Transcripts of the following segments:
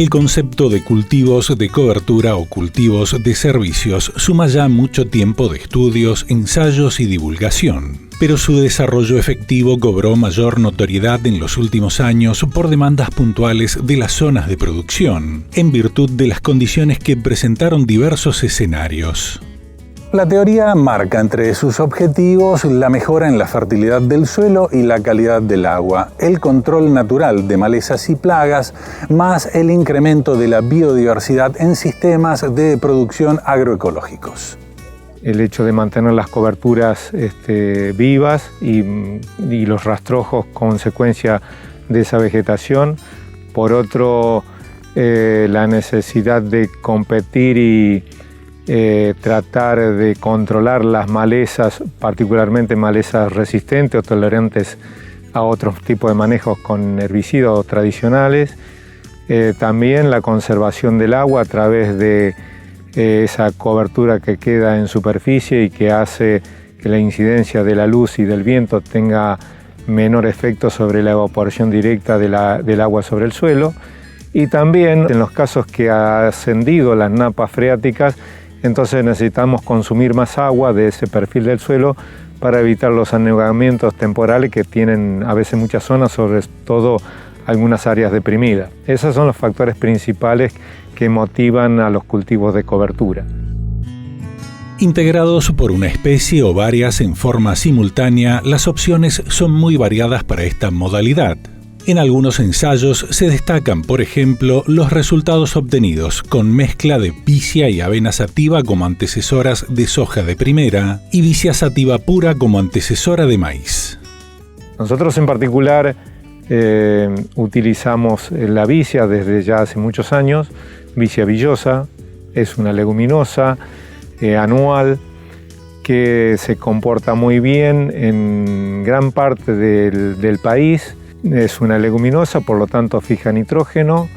El concepto de cultivos de cobertura o cultivos de servicios suma ya mucho tiempo de estudios, ensayos y divulgación, pero su desarrollo efectivo cobró mayor notoriedad en los últimos años por demandas puntuales de las zonas de producción, en virtud de las condiciones que presentaron diversos escenarios. La teoría marca entre sus objetivos la mejora en la fertilidad del suelo y la calidad del agua, el control natural de malezas y plagas, más el incremento de la biodiversidad en sistemas de producción agroecológicos. El hecho de mantener las coberturas vivas y los rastrojos consecuencia de esa vegetación. Por otro, la necesidad de competir y tratar de controlar las malezas, particularmente malezas resistentes o tolerantes a otros tipos de manejos con herbicidas tradicionales. También la conservación del agua a través de esa cobertura que queda en superficie y que hace que la incidencia de la luz y del viento tenga menor efecto sobre la evaporación directa del agua sobre el suelo. Y también en los casos que ha ascendido las napas freáticas, entonces necesitamos consumir más agua de ese perfil del suelo para evitar los anegamientos temporales que tienen a veces muchas zonas, sobre todo algunas áreas deprimidas. Esos son los factores principales que motivan a los cultivos de cobertura. Integrados por una especie o varias en forma simultánea, las opciones son muy variadas para esta modalidad. En algunos ensayos se destacan, por ejemplo, los resultados obtenidos con mezcla de vicia y avena sativa como antecesoras de soja de primera y vicia sativa pura como antecesora de maíz. Nosotros en particular utilizamos la vicia desde ya hace muchos años. Vicia villosa es una leguminosa anual que se comporta muy bien en gran parte del país. Es una leguminosa, por lo tanto fija nitrógeno,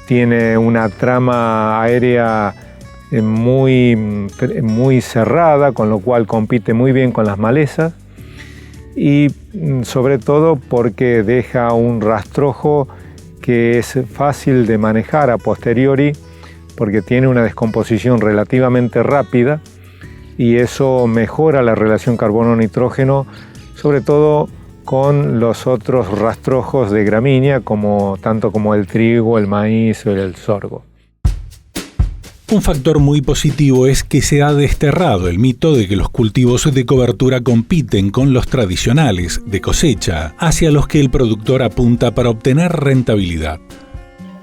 tiene una trama aérea muy cerrada, con lo cual compite muy bien con las malezas y sobre todo porque deja un rastrojo que es fácil de manejar a posteriori, porque tiene una descomposición relativamente rápida y eso mejora la relación carbono-nitrógeno, sobre todo con los otros rastrojos de gramínea, tanto como el trigo, el maíz o el sorgo. Un factor muy positivo es que se ha desterrado el mito de que los cultivos de cobertura compiten con los tradicionales de cosecha, hacia los que el productor apunta para obtener rentabilidad.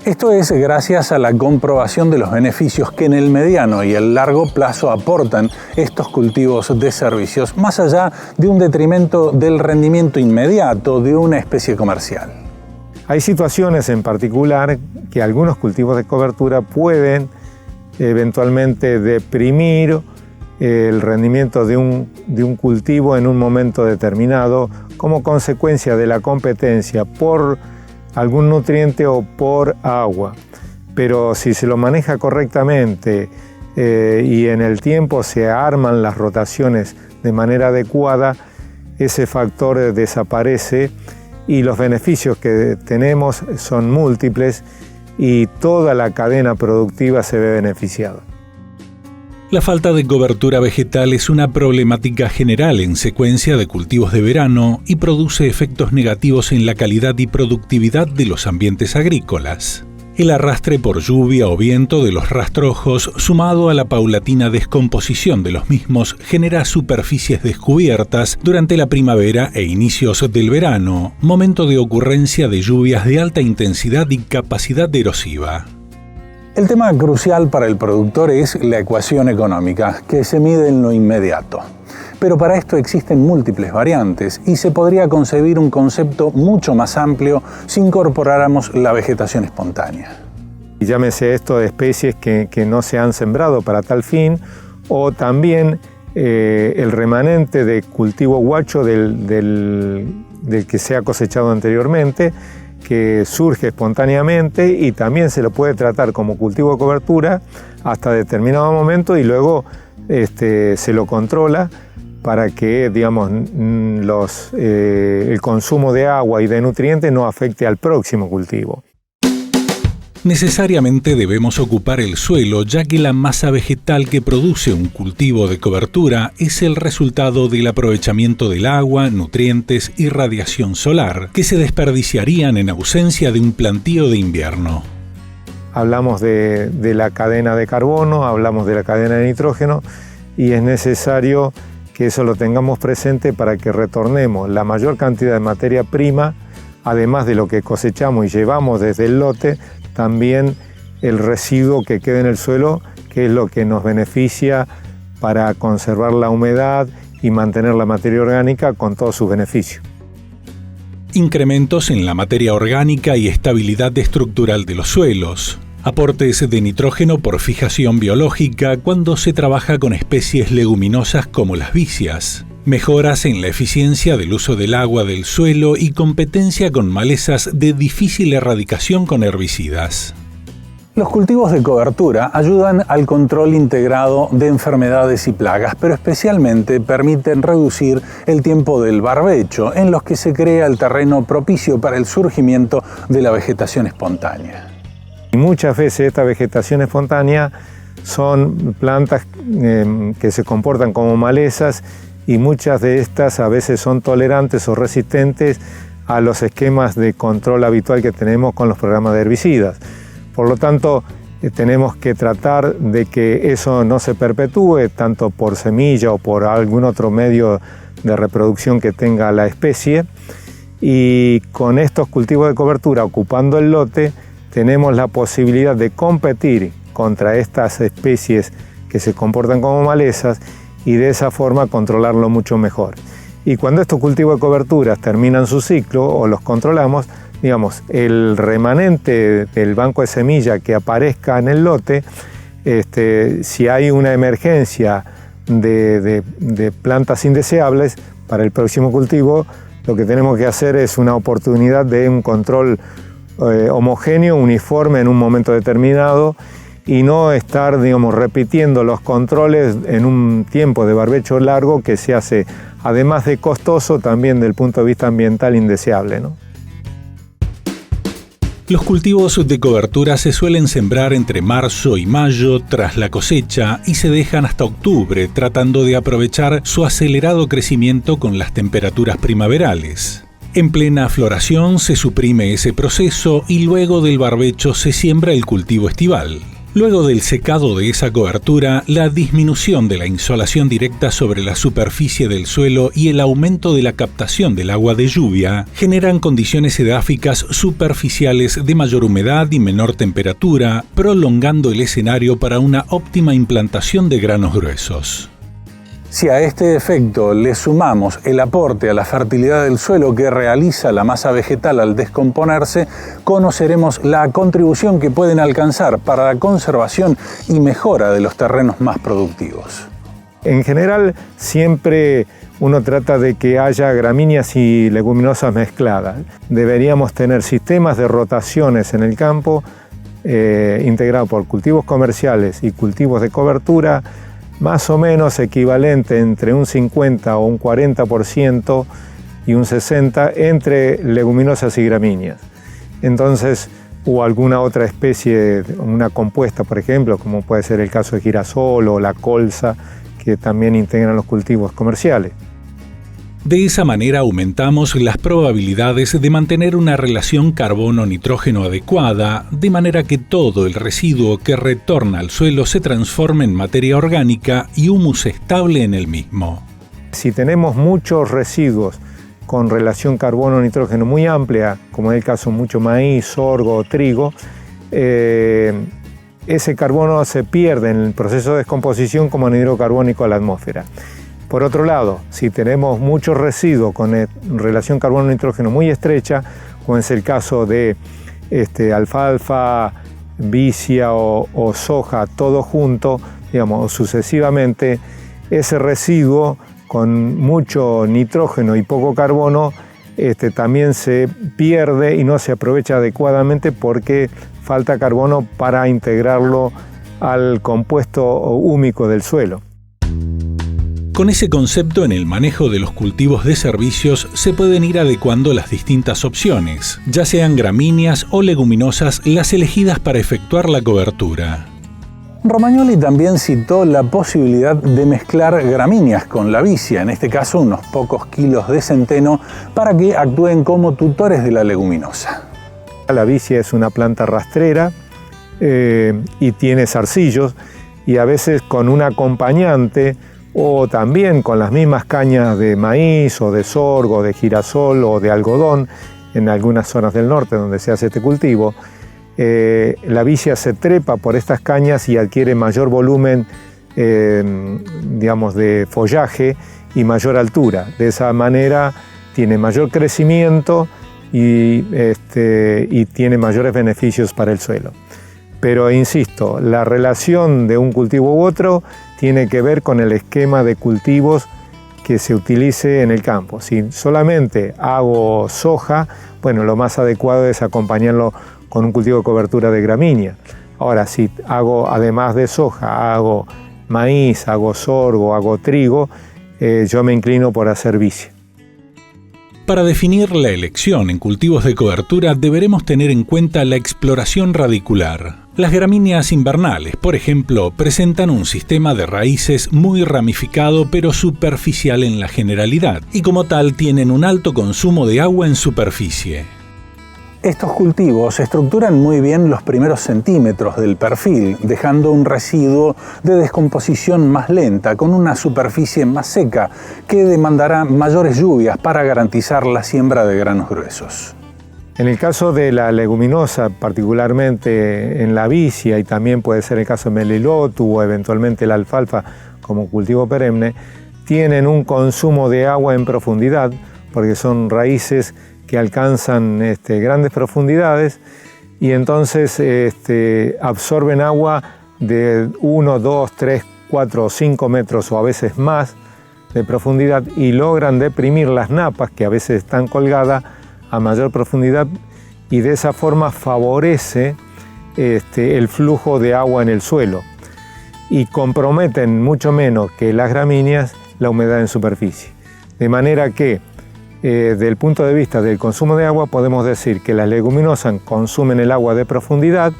Esto es gracias a la comprobación de los beneficios que en el mediano y el largo plazo aportan estos cultivos de servicios, más allá de un detrimento del rendimiento inmediato de una especie comercial. Hay situaciones en particular que algunos cultivos de cobertura pueden eventualmente deprimir el rendimiento de un cultivo en un momento determinado como consecuencia de la competencia por algún nutriente o por agua. Pero si se lo maneja correctamente y en el tiempo se arman las rotaciones de manera adecuada, ese factor desaparece y los beneficios que tenemos son múltiples y toda la cadena productiva se ve beneficiada. La falta de cobertura vegetal es una problemática general en secuencia de cultivos de verano y produce efectos negativos en la calidad y productividad de los ambientes agrícolas. El arrastre por lluvia o viento de los rastrojos, sumado a la paulatina descomposición de los mismos, genera superficies descubiertas durante la primavera e inicios del verano, momento de ocurrencia de lluvias de alta intensidad y capacidad erosiva. El tema crucial para el productor es la ecuación económica, que se mide en lo inmediato. Pero para esto existen múltiples variantes y se podría concebir un concepto mucho más amplio si incorporáramos la vegetación espontánea. Llámese esto de especies que no se han sembrado para tal fin, o también el remanente de cultivo guacho del que se ha cosechado anteriormente, que surge espontáneamente y también se lo puede tratar como cultivo de cobertura hasta determinado momento y luego se lo controla para que, digamos, el consumo de agua y de nutrientes no afecte al próximo cultivo. Necesariamente debemos ocupar el suelo, ya que la masa vegetal que produce un cultivo de cobertura es el resultado del aprovechamiento del agua, nutrientes y radiación solar, que se desperdiciarían en ausencia de un plantío de invierno. Hablamos de la cadena de carbono, hablamos de la cadena de nitrógeno, y es necesario que eso lo tengamos presente para que retornemos la mayor cantidad de materia prima, además de lo que cosechamos y llevamos desde el lote, también el residuo que queda en el suelo, que es lo que nos beneficia para conservar la humedad y mantener la materia orgánica con todos sus beneficios. Incrementos en la materia orgánica y estabilidad estructural de los suelos. Aportes de nitrógeno por fijación biológica cuando se trabaja con especies leguminosas como las vicias. Mejoras en la eficiencia del uso del agua del suelo y competencia con malezas de difícil erradicación con herbicidas. Los cultivos de cobertura ayudan al control integrado de enfermedades y plagas, pero especialmente permiten reducir el tiempo del barbecho, en los que se crea el terreno propicio para el surgimiento de la vegetación espontánea. Y muchas veces esta vegetación espontánea son plantas que se comportan como malezas, y muchas de estas a veces son tolerantes o resistentes a los esquemas de control habitual que tenemos con los programas de herbicidas. Por lo tanto, tenemos que tratar de que eso no se perpetúe, tanto por semilla o por algún otro medio de reproducción que tenga la especie. Y con estos cultivos de cobertura, ocupando el lote, tenemos la posibilidad de competir contra estas especies que se comportan como malezas, y de esa forma controlarlo mucho mejor. Y cuando estos cultivos de coberturas terminan su ciclo o los controlamos, digamos, el remanente del banco de semilla que aparezca en el lote, si hay una emergencia de plantas indeseables para el próximo cultivo, lo que tenemos que hacer es una oportunidad de un control homogéneo, uniforme en un momento determinado, y no estar, digamos, repitiendo los controles en un tiempo de barbecho largo que se hace, además de costoso, también del punto de vista ambiental indeseable, ¿no? Los cultivos de cobertura se suelen sembrar entre marzo y mayo tras la cosecha y se dejan hasta octubre, tratando de aprovechar su acelerado crecimiento con las temperaturas primaverales. En plena floración se suprime ese proceso y luego del barbecho se siembra el cultivo estival. Luego del secado de esa cobertura, la disminución de la insolación directa sobre la superficie del suelo y el aumento de la captación del agua de lluvia generan condiciones edáficas superficiales de mayor humedad y menor temperatura, prolongando el escenario para una óptima implantación de granos gruesos. Si a este efecto le sumamos el aporte a la fertilidad del suelo que realiza la masa vegetal al descomponerse, conoceremos la contribución que pueden alcanzar para la conservación y mejora de los terrenos más productivos. En general, siempre uno trata de que haya gramíneas y leguminosas mezcladas. Deberíamos tener sistemas de rotaciones en el campo, integrados por cultivos comerciales y cultivos de cobertura, más o menos equivalente entre un 50 o un 40% y un 60% entre leguminosas y gramíneas. Entonces, o alguna otra especie, una compuesta, por ejemplo, como puede ser el caso de girasol o la colza, que también integran los cultivos comerciales. De esa manera aumentamos las probabilidades de mantener una relación carbono-nitrógeno adecuada, de manera que todo el residuo que retorna al suelo se transforme en materia orgánica y humus estable en el mismo. Si tenemos muchos residuos con relación carbono-nitrógeno muy amplia, como en el caso mucho maíz, sorgo o trigo, ese carbono se pierde en el proceso de descomposición como anhidro carbónico a la atmósfera. Por otro lado, si tenemos muchos residuos con relación carbono-nitrógeno muy estrecha, como es el caso de alfalfa, vicia o soja, todo junto, digamos, sucesivamente, ese residuo con mucho nitrógeno y poco carbono también se pierde y no se aprovecha adecuadamente porque falta carbono para integrarlo al compuesto húmico del suelo. Con ese concepto, en el manejo de los cultivos de servicios se pueden ir adecuando las distintas opciones, ya sean gramíneas o leguminosas las elegidas para efectuar la cobertura. Romagnoli también citó la posibilidad de mezclar gramíneas con la vicia, en este caso unos pocos kilos de centeno, para que actúen como tutores de la leguminosa. La vicia es una planta rastrera y tiene zarcillos, y a veces con un acompañante o también con las mismas cañas de maíz o de sorgo, de girasol o de algodón en algunas zonas del norte donde se hace este cultivo. La vicia se trepa por estas cañas y adquiere mayor volumen, digamos, de follaje y mayor altura. De esa manera tiene mayor crecimiento y tiene mayores beneficios para el suelo. Pero insisto, la relación de un cultivo u otro tiene que ver con el esquema de cultivos que se utilice en el campo. Si solamente hago soja, bueno, lo más adecuado es acompañarlo con un cultivo de cobertura de gramínea. Ahora, si hago, además de soja, hago maíz, hago sorgo, hago trigo, yo me inclino por hacer vicia. Para definir la elección en cultivos de cobertura deberemos tener en cuenta la exploración radicular. Las gramíneas invernales, por ejemplo, presentan un sistema de raíces muy ramificado pero superficial en la generalidad, y como tal tienen un alto consumo de agua en superficie. Estos cultivos estructuran muy bien los primeros centímetros del perfil, dejando un residuo de descomposición más lenta, con una superficie más seca, que demandará mayores lluvias para garantizar la siembra de granos gruesos. En el caso de la leguminosa, particularmente en la vicia, y también puede ser el caso de melilotu o eventualmente la alfalfa como cultivo perenne, tienen un consumo de agua en profundidad, porque son raíces que alcanzan grandes profundidades y entonces absorben agua de 1, 2, 3, 4 o 5 metros o a veces más de profundidad y logran deprimir las napas que a veces están colgadas a mayor profundidad, y de esa forma favorece el flujo de agua en el suelo y comprometen mucho menos que las gramíneas la humedad en superficie. De manera que desde el punto de vista del consumo de agua podemos decir que las leguminosas consumen el agua de profundidad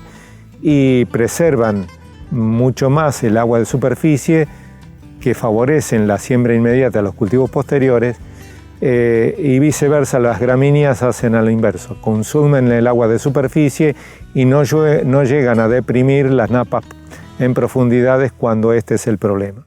y preservan mucho más el agua de superficie, que favorecen la siembra inmediata a los cultivos posteriores, y viceversa, las gramíneas hacen a lo inverso, consumen el agua de superficie y no llegan a deprimir las napas en profundidades cuando este es el problema.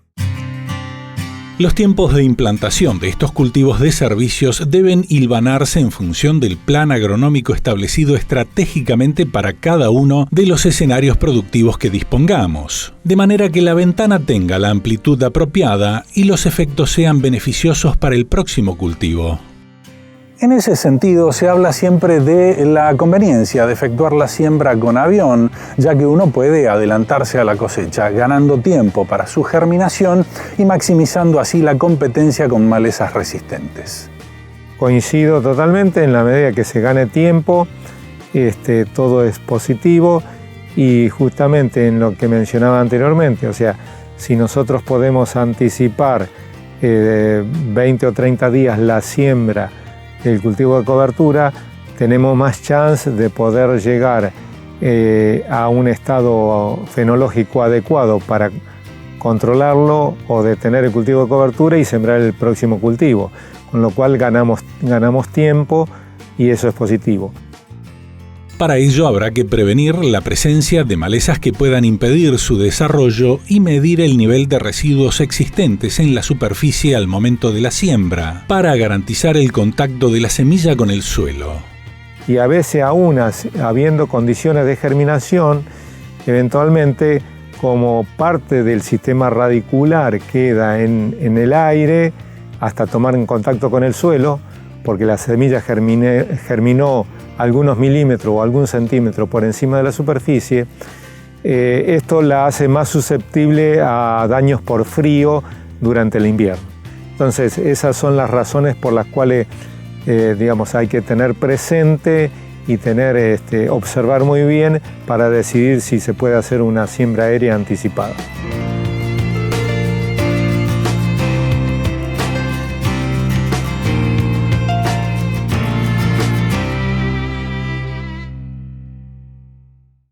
Los tiempos de implantación de estos cultivos de servicios deben hilvanarse en función del plan agronómico establecido estratégicamente para cada uno de los escenarios productivos que dispongamos, de manera que la ventana tenga la amplitud apropiada y los efectos sean beneficiosos para el próximo cultivo. En ese sentido, se habla siempre de la conveniencia de efectuar la siembra con avión, ya que uno puede adelantarse a la cosecha, ganando tiempo para su germinación y maximizando así la competencia con malezas resistentes. Coincido totalmente, en la medida que se gane tiempo, todo es positivo, y justamente en lo que mencionaba anteriormente, o sea, si nosotros podemos anticipar 20 o 30 días la siembra del cultivo de cobertura, tenemos más chance de poder llegar a un estado fenológico adecuado para controlarlo o detener el cultivo de cobertura y sembrar el próximo cultivo, con lo cual ganamos tiempo y eso es positivo. Para ello habrá que prevenir la presencia de malezas que puedan impedir su desarrollo y medir el nivel de residuos existentes en la superficie al momento de la siembra, para garantizar el contacto de la semilla con el suelo. Y a veces aún habiendo condiciones de germinación, eventualmente como parte del sistema radicular queda en el aire hasta tomar en contacto con el suelo, porque la semilla germinó algunos milímetros o algún centímetro por encima de la superficie, esto la hace más susceptible a daños por frío durante el invierno. Entonces, esas son las razones por las cuales hay que tener presente y observar muy bien para decidir si se puede hacer una siembra aérea anticipada.